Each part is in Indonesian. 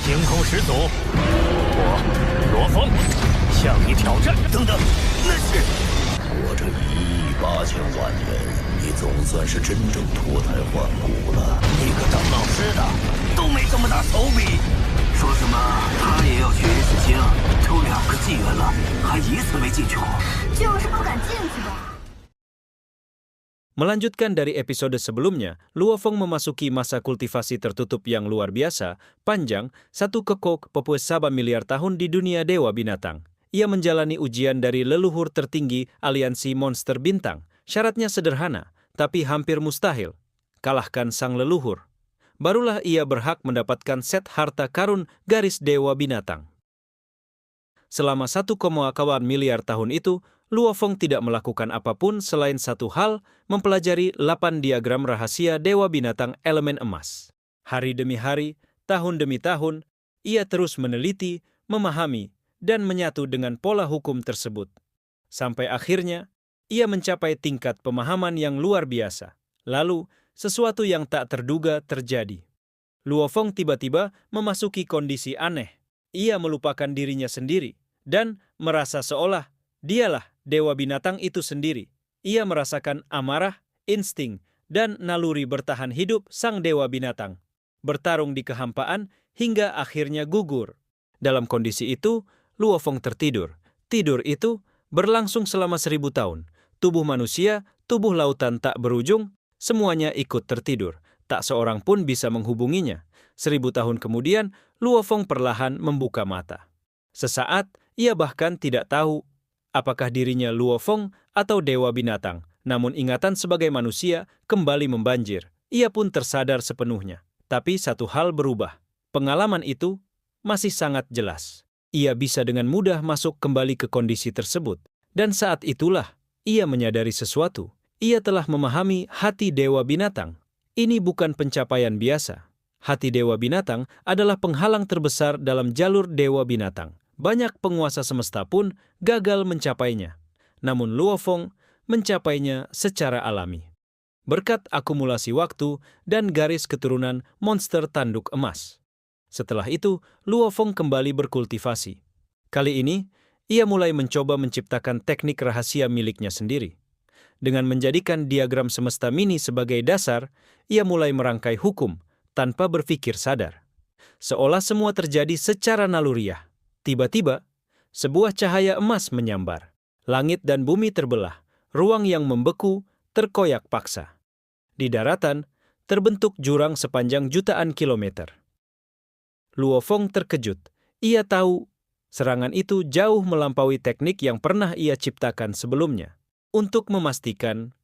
惊恐始祖，我罗峰向你挑战。等等，那是我这1亿8千万人，你总算是真正脱胎换骨了。你个当老师的都没这么大手笔，说什么他也要去 S 星，抽2个纪元了，还一次没进去过。就是不敢进去吧。Melanjutkan dari episode sebelumnya, Luo Feng memasuki masa kultivasi tertutup yang luar biasa, panjang 1,7 miliar tahun di dunia dewa binatang. Ia menjalani ujian dari leluhur tertinggi aliansi monster bintang. Syaratnya sederhana, tapi hampir mustahil. Kalahkan sang leluhur. Barulah ia berhak mendapatkan set harta karun garis dewa binatang. Selama 1,8 miliar tahun itu, Luo Feng tidak melakukan apapun selain satu hal, mempelajari 8 diagram rahasia dewa binatang elemen emas. Hari demi hari, tahun demi tahun, ia terus meneliti, memahami, dan menyatu dengan pola hukum tersebut. Sampai akhirnya, ia mencapai tingkat pemahaman yang luar biasa. Lalu, sesuatu yang tak terduga terjadi. Luo Feng tiba-tiba memasuki kondisi aneh. Ia melupakan dirinya sendiri, dan merasa seolah dialah dewa binatang itu sendiri. Ia merasakan amarah, insting, dan naluri bertahan hidup sang dewa binatang. Bertarung di kehampaan hingga akhirnya gugur. Dalam kondisi itu, Luo Feng tertidur. Tidur itu berlangsung selama 1000 tahun. Tubuh manusia, tubuh lautan tak berujung, semuanya ikut tertidur. Tak seorang pun bisa menghubunginya. 1000 tahun kemudian, Luo Feng perlahan membuka mata. Sesaat, ia bahkan tidak tahu apakah dirinya Luo Feng atau dewa binatang. Namun ingatan sebagai manusia kembali membanjir. Ia pun tersadar sepenuhnya. Tapi satu hal berubah. Pengalaman itu masih sangat jelas. Ia bisa dengan mudah masuk kembali ke kondisi tersebut. Dan saat itulah, ia menyadari sesuatu. Ia telah memahami hati dewa binatang. Ini bukan pencapaian biasa. Hati dewa binatang adalah penghalang terbesar dalam jalur dewa binatang. Banyak penguasa semesta pun gagal mencapainya. Namun Luo Feng mencapainya secara alami. Berkat akumulasi waktu dan garis keturunan monster tanduk emas. Setelah itu, Luo Feng kembali berkultivasi. Kali ini, ia mulai mencoba menciptakan teknik rahasia miliknya sendiri. Dengan menjadikan diagram semesta mini sebagai dasar, ia mulai merangkai hukum tanpa berpikir sadar. Seolah semua terjadi secara naluriah. Tiba-tiba, sebuah cahaya emas menyambar. Langit dan bumi terbelah. Ruang yang membeku terkoyak paksa. Di daratan, terbentuk jurang sepanjang jutaan kilometer. Luo Feng terkejut. Ia tahu serangan itu jauh melampaui teknik yang pernah ia ciptakan sebelumnya. Untuk memastikan,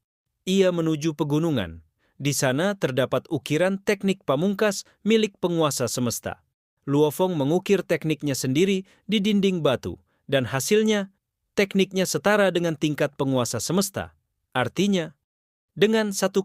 ia menuju pegunungan. Di sana terdapat ukiran teknik pamungkas milik penguasa semesta. Luo Feng mengukir tekniknya sendiri di dinding batu, dan hasilnya, tekniknya setara dengan tingkat penguasa semesta. Artinya, dengan 1,9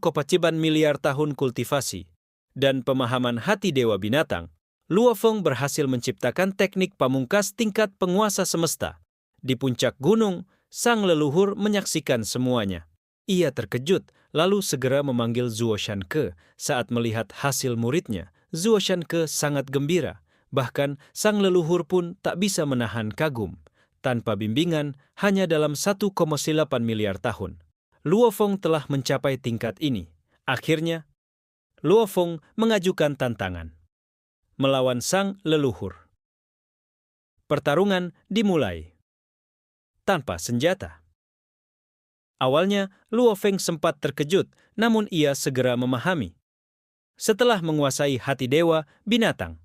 miliar tahun kultivasi dan pemahaman hati dewa binatang, Luo Feng berhasil menciptakan teknik pamungkas tingkat penguasa semesta. Di puncak gunung, sang leluhur menyaksikan semuanya. Ia terkejut, lalu segera memanggil Zuo Shanke. Saat melihat hasil muridnya, Zuo Shanke sangat gembira. Bahkan sang leluhur pun tak bisa menahan kagum. Tanpa bimbingan, hanya dalam 1,8 miliar tahun. Luo Feng telah mencapai tingkat ini. Akhirnya, Luo Feng mengajukan tantangan. Melawan sang leluhur. Pertarungan dimulai. Tanpa senjata. Awalnya, Luo Feng sempat terkejut, namun ia segera memahami. Setelah menguasai hati dewa binatang,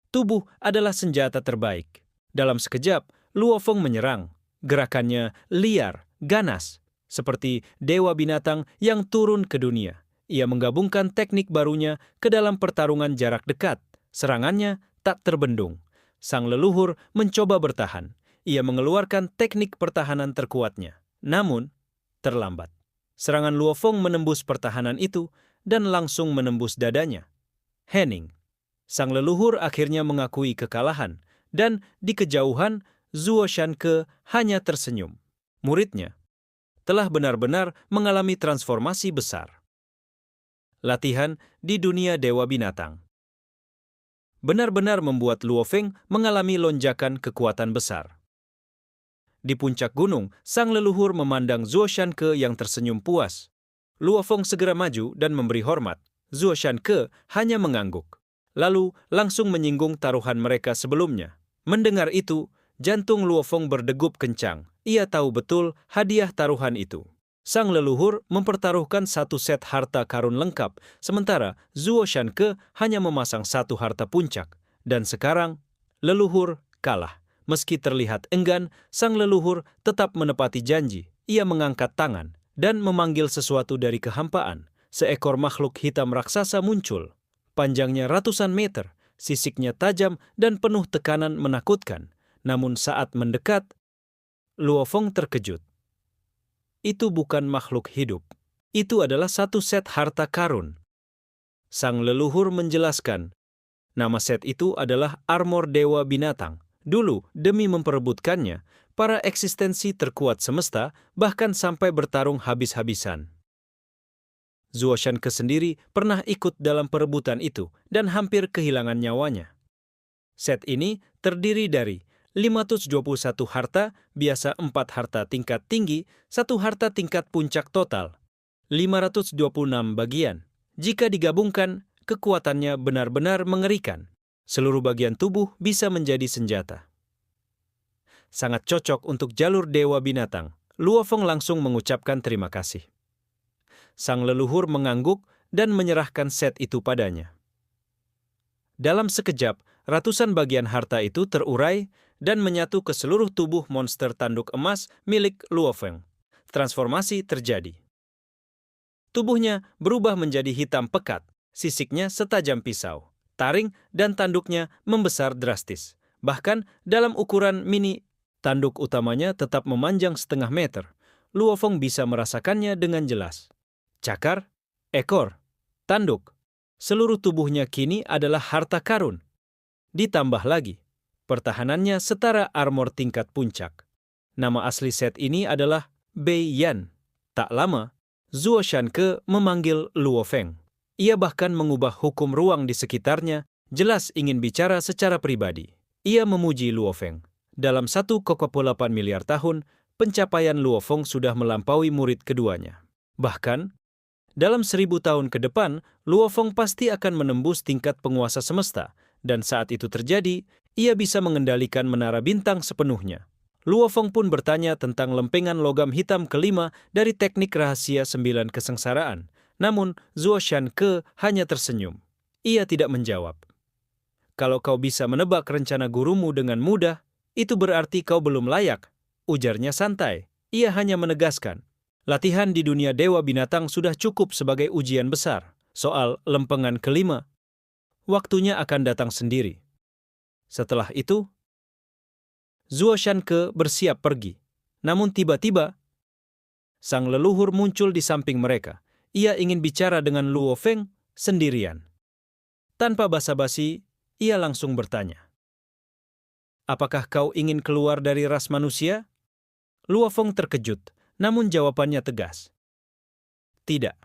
tubuh adalah senjata terbaik. Dalam sekejap, Luo Feng menyerang. Gerakannya liar, ganas, seperti dewa binatang yang turun ke dunia. Ia menggabungkan teknik barunya ke dalam pertarungan jarak dekat. Serangannya tak terbendung. Sang leluhur mencoba bertahan. Ia mengeluarkan teknik pertahanan terkuatnya. Namun, terlambat. Serangan Luo Feng menembus pertahanan itu dan langsung menembus dadanya. Hening. Sang leluhur akhirnya mengakui kekalahan, dan di kejauhan Zuo Shanke hanya tersenyum. Muridnya telah benar-benar mengalami transformasi besar. Latihan di dunia dewa binatang. benar-benar membuat Luo Feng mengalami lonjakan kekuatan besar. Di puncak gunung, sang leluhur memandang Zuo Shanke yang tersenyum puas. Luo Feng segera maju dan memberi hormat. Zuo Shanke hanya mengangguk, lalu langsung menyinggung taruhan mereka sebelumnya. Mendengar itu, jantung Luo Feng berdegup kencang. Ia tahu betul hadiah taruhan itu. Sang leluhur mempertaruhkan satu set harta karun lengkap, sementara Zuo Shanke hanya memasang satu harta puncak. Dan sekarang, leluhur kalah. Meski terlihat enggan, sang leluhur tetap menepati janji. Ia mengangkat tangan dan memanggil sesuatu dari kehampaan. Seekor makhluk hitam raksasa muncul. Panjangnya ratusan meter, sisiknya tajam dan penuh tekanan menakutkan. Namun saat mendekat, Luo Feng terkejut. Itu bukan makhluk hidup. Itu adalah satu set harta karun. Sang leluhur menjelaskan, nama set itu adalah armor Dewa Binatang. Dulu, demi memperebutkannya, para eksistensi terkuat semesta bahkan sampai bertarung habis-habisan. Zuo Shanke sendiri pernah ikut dalam perebutan itu dan hampir kehilangan nyawanya. Set ini terdiri dari 521 harta, biasa 4 harta tingkat tinggi, 1 harta tingkat puncak total, 526 bagian. Jika digabungkan, kekuatannya benar-benar mengerikan. Seluruh bagian tubuh bisa menjadi senjata. Sangat cocok untuk jalur Dewa Binatang. Luo Feng langsung mengucapkan terima kasih. Sang leluhur mengangguk dan menyerahkan set itu padanya. Dalam sekejap, ratusan bagian harta itu terurai dan menyatu ke seluruh tubuh monster tanduk emas milik Luo Feng. Transformasi terjadi. Tubuhnya berubah menjadi hitam pekat, sisiknya setajam pisau, taring dan tanduknya membesar drastis. Bahkan dalam ukuran mini, tanduk utamanya tetap memanjang setengah meter. Luo Feng bisa merasakannya dengan jelas. Cakar, ekor, tanduk, seluruh tubuhnya kini adalah harta karun. Ditambah lagi, pertahanannya setara armor tingkat puncak. Nama asli set ini adalah Bei Yan. Tak lama, Zuo Shanke memanggil Luo Feng. Ia bahkan mengubah hukum ruang di sekitarnya, jelas ingin bicara secara pribadi. Ia memuji Luo Feng. Dalam 1,8 miliar tahun, pencapaian Luo Feng sudah melampaui murid keduanya. Bahkan, dalam 1000 tahun ke depan, Luo Feng pasti akan menembus tingkat penguasa semesta, dan saat itu terjadi, ia bisa mengendalikan menara bintang sepenuhnya. Luo Feng pun bertanya tentang lempengan logam hitam kelima dari teknik rahasia 9 kesengsaraan. Namun, Zuo Shanke hanya tersenyum. Ia tidak menjawab. Kalau kau bisa menebak rencana gurumu dengan mudah, itu berarti kau belum layak, ujarnya santai. Ia hanya menegaskan, latihan di dunia Dewa Binatang sudah cukup sebagai ujian besar. Soal lempengan kelima, waktunya akan datang sendiri. Setelah itu, Zuo Shanke bersiap pergi. Namun tiba-tiba, sang leluhur muncul di samping mereka. Ia ingin bicara dengan Luo Feng sendirian. Tanpa basa-basi, ia langsung bertanya, apakah kau ingin keluar dari ras manusia? Luo Feng terkejut, namun jawabannya tegas. Tidak.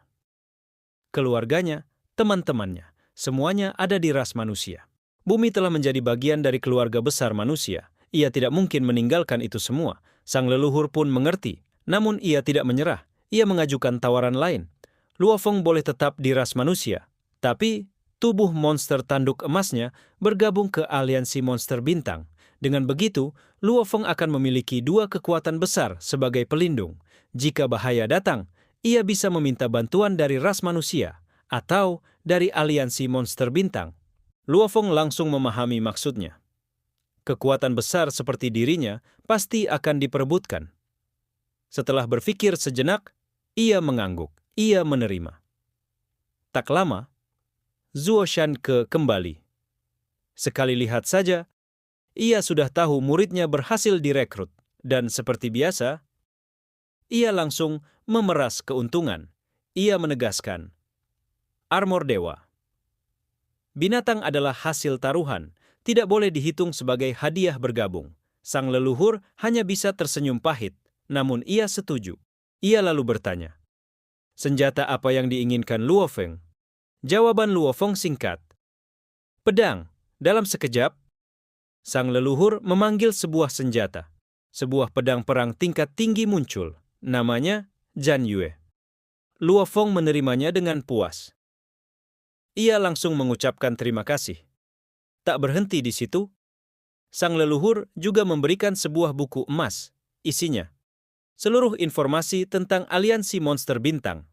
Keluarganya, teman-temannya, semuanya ada di ras manusia. Bumi telah menjadi bagian dari keluarga besar manusia. Ia tidak mungkin meninggalkan itu semua. Sang leluhur pun mengerti, namun ia tidak menyerah. Ia mengajukan tawaran lain. Luo Feng boleh tetap di ras manusia, tapi tubuh monster tanduk emasnya bergabung ke aliansi monster bintang. Dengan begitu, Luo Feng akan memiliki 2 kekuatan besar sebagai pelindung. Jika bahaya datang, ia bisa meminta bantuan dari ras manusia atau dari aliansi monster bintang. Luo Feng langsung memahami maksudnya. Kekuatan besar seperti dirinya pasti akan diperebutkan. Setelah berpikir sejenak, ia mengangguk. Ia menerima. Tak lama, Zuo Shanke kembali. Sekali lihat saja, ia sudah tahu muridnya berhasil direkrut, dan seperti biasa, ia langsung memeras keuntungan. Ia menegaskan, armor dewa. Binatang adalah hasil taruhan, tidak boleh dihitung sebagai hadiah bergabung. Sang leluhur hanya bisa tersenyum pahit, namun ia setuju. Ia lalu bertanya, senjata apa yang diinginkan Luo Feng? Jawaban Luo Feng singkat, pedang. Dalam sekejap, sang leluhur memanggil sebuah senjata. Sebuah pedang perang tingkat tinggi muncul. Namanya Zhan Yue. Luo Feng menerimanya dengan puas. Ia langsung mengucapkan terima kasih. Tak berhenti di situ, sang leluhur juga memberikan sebuah buku emas. Isinya seluruh informasi tentang aliansi monster bintang,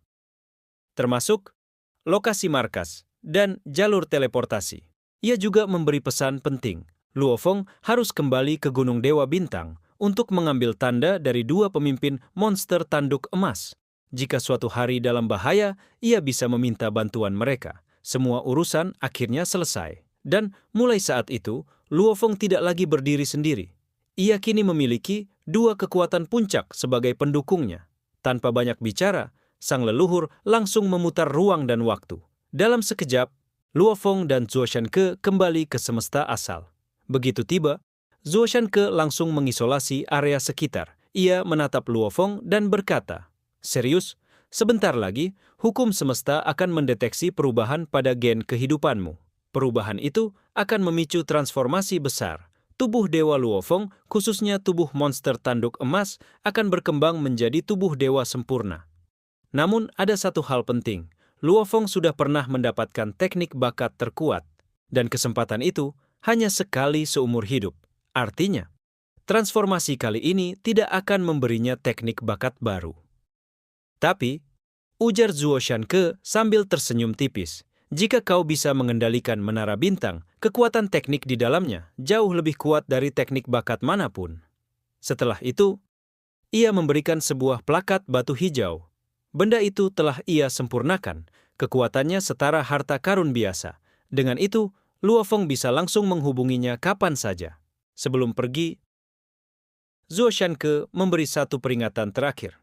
termasuk lokasi markas dan jalur teleportasi. Ia juga memberi pesan penting. Luo Feng harus kembali ke Gunung Dewa Bintang untuk mengambil tanda dari 2 pemimpin monster tanduk emas. Jika suatu hari dalam bahaya, ia bisa meminta bantuan mereka. Semua urusan akhirnya selesai. Dan mulai saat itu, Luo Feng tidak lagi berdiri sendiri. Ia kini memiliki 2 kekuatan puncak sebagai pendukungnya. Tanpa banyak bicara, sang leluhur langsung memutar ruang dan waktu. Dalam sekejap, Luo Feng dan Zuo Shanke kembali ke semesta asal. Begitu tiba, Zuo Shanke langsung mengisolasi area sekitar. Ia menatap Luo Feng dan berkata, "Serius, sebentar lagi hukum semesta akan mendeteksi perubahan pada gen kehidupanmu. Perubahan itu akan memicu transformasi besar. Tubuh Dewa Luo Feng, khususnya tubuh monster tanduk emas, akan berkembang menjadi tubuh dewa sempurna." Namun ada satu hal penting. Luo Feng sudah pernah mendapatkan teknik bakat terkuat, dan kesempatan itu hanya sekali seumur hidup. Artinya, transformasi kali ini tidak akan memberinya teknik bakat baru. Tapi, ujar Zuo Shanke sambil tersenyum tipis, jika kau bisa mengendalikan menara bintang, kekuatan teknik di dalamnya jauh lebih kuat dari teknik bakat manapun. Setelah itu, ia memberikan sebuah plakat batu hijau. Benda itu telah ia sempurnakan. Kekuatannya setara harta karun biasa. Dengan itu, Luo Feng bisa langsung menghubunginya kapan saja. Sebelum pergi, Zuo Shanke memberi satu peringatan terakhir.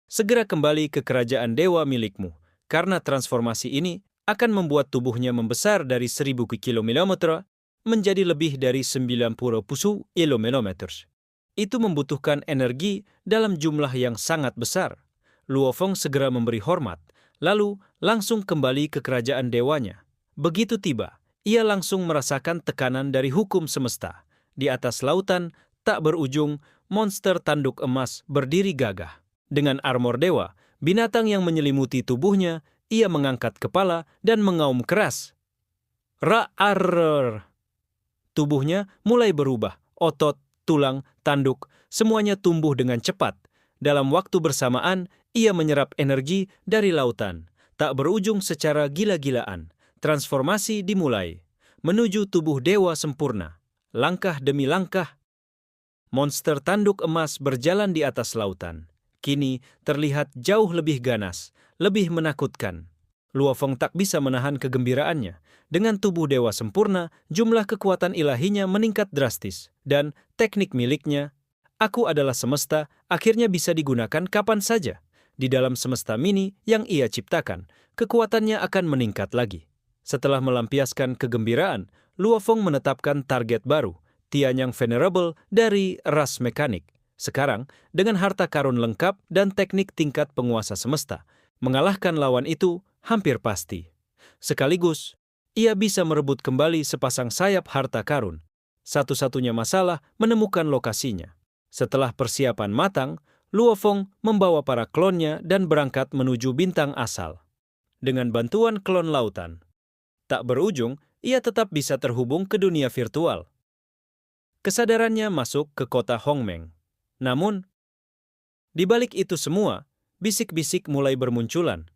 Segera kembali ke kerajaan dewa milikmu, karena transformasi ini akan membuat tubuhnya membesar dari 1000 km menjadi lebih dari 90 km. Itu membutuhkan energi dalam jumlah yang sangat besar. Luo Feng segera memberi hormat, lalu langsung kembali ke kerajaan dewanya. Begitu tiba, ia langsung merasakan tekanan dari hukum semesta. Di atas lautan, tak berujung, monster tanduk emas berdiri gagah. Dengan armor dewa, binatang yang menyelimuti tubuhnya, ia mengangkat kepala dan mengaum keras. Ra-ar-r. Tubuhnya mulai berubah, otot, tulang, tanduk, semuanya tumbuh dengan cepat. Dalam waktu bersamaan, ia menyerap energi dari lautan. Tak berujung secara gila-gilaan. Transformasi dimulai. Menuju tubuh dewa sempurna. Langkah demi langkah, monster tanduk emas berjalan di atas lautan. Kini terlihat jauh lebih ganas, lebih menakutkan. Luo Feng tak bisa menahan kegembiraannya. Dengan tubuh dewa sempurna, jumlah kekuatan ilahinya meningkat drastis. Dan teknik miliknya, "Aku adalah semesta," akhirnya bisa digunakan kapan saja. Di dalam semesta mini yang ia ciptakan, kekuatannya akan meningkat lagi. Setelah melampiaskan kegembiraan, Luo Feng menetapkan target baru, Tianyang Venerable dari ras mekanik. Sekarang, dengan harta karun lengkap dan teknik tingkat penguasa semesta, mengalahkan lawan itu hampir pasti. Sekaligus, ia bisa merebut kembali sepasang sayap harta karun. Satu-satunya masalah menemukan lokasinya. Setelah persiapan matang, Luo Feng membawa para klonnya dan berangkat menuju bintang asal. Dengan bantuan klon lautan, tak berujung, ia tetap bisa terhubung ke dunia virtual. Kesadarannya masuk ke kota Hongmeng. Namun, di balik itu semua, bisik-bisik mulai bermunculan.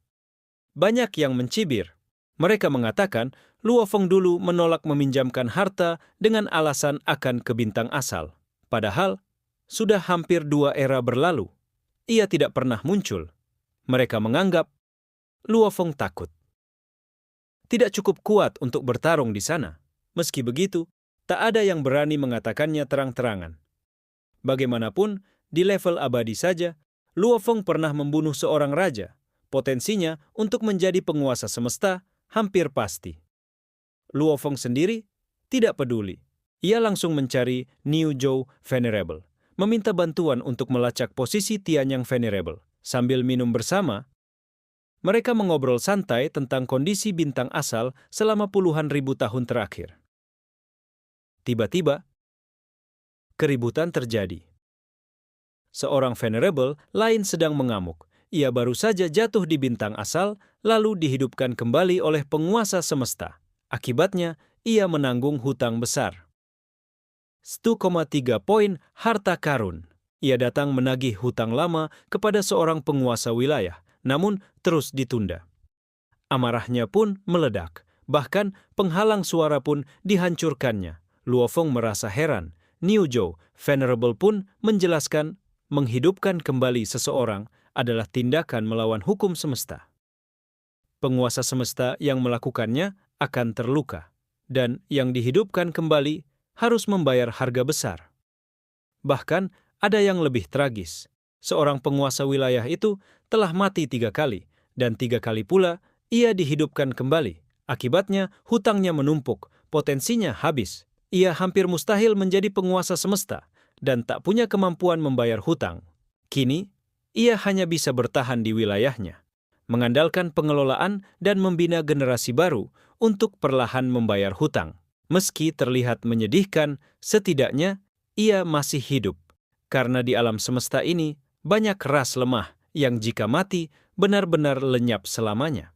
Banyak yang mencibir. Mereka mengatakan Luo Feng dulu menolak meminjamkan harta dengan alasan akan ke bintang asal. Padahal, sudah hampir 2 era berlalu. Ia tidak pernah muncul. Mereka menganggap Luo Feng takut. Tidak cukup kuat untuk bertarung di sana. Meski begitu, tak ada yang berani mengatakannya terang-terangan. Bagaimanapun, di level abadi saja, Luo Feng pernah membunuh seorang raja. Potensinya untuk menjadi penguasa semesta hampir pasti. Luo Feng sendiri tidak peduli. Ia langsung mencari Niu Zhou Venerable, meminta bantuan untuk melacak posisi Tianyang Venerable. Sambil minum bersama, Mereka mengobrol santai tentang kondisi bintang asal selama puluhan ribu tahun terakhir. Tiba-tiba, keributan terjadi. Seorang Venerable lain sedang mengamuk. Ia baru saja jatuh di bintang asal, lalu dihidupkan kembali oleh penguasa semesta. Akibatnya, ia menanggung hutang besar. 1,3 poin harta karun. Ia datang menagih hutang lama kepada seorang penguasa wilayah, namun terus ditunda. Amarahnya pun meledak, bahkan penghalang suara pun dihancurkannya. Luo Feng merasa heran. Niu Zhou, Venerable pun menjelaskan menghidupkan kembali seseorang adalah tindakan melawan hukum semesta. Penguasa semesta yang melakukannya akan terluka, dan yang dihidupkan kembali harus membayar harga besar. Bahkan ada yang lebih tragis. Seorang penguasa wilayah itu telah mati 3 kali, dan 3 kali pula ia dihidupkan kembali. Akibatnya hutangnya menumpuk, potensinya habis. Ia hampir mustahil menjadi penguasa semesta, dan tak punya kemampuan membayar hutang. Kini, ia hanya bisa bertahan di wilayahnya, mengandalkan pengelolaan dan membina generasi baru untuk perlahan membayar hutang. Meski terlihat menyedihkan, setidaknya ia masih hidup. Karena di alam semesta ini, banyak ras lemah yang jika mati benar-benar lenyap selamanya.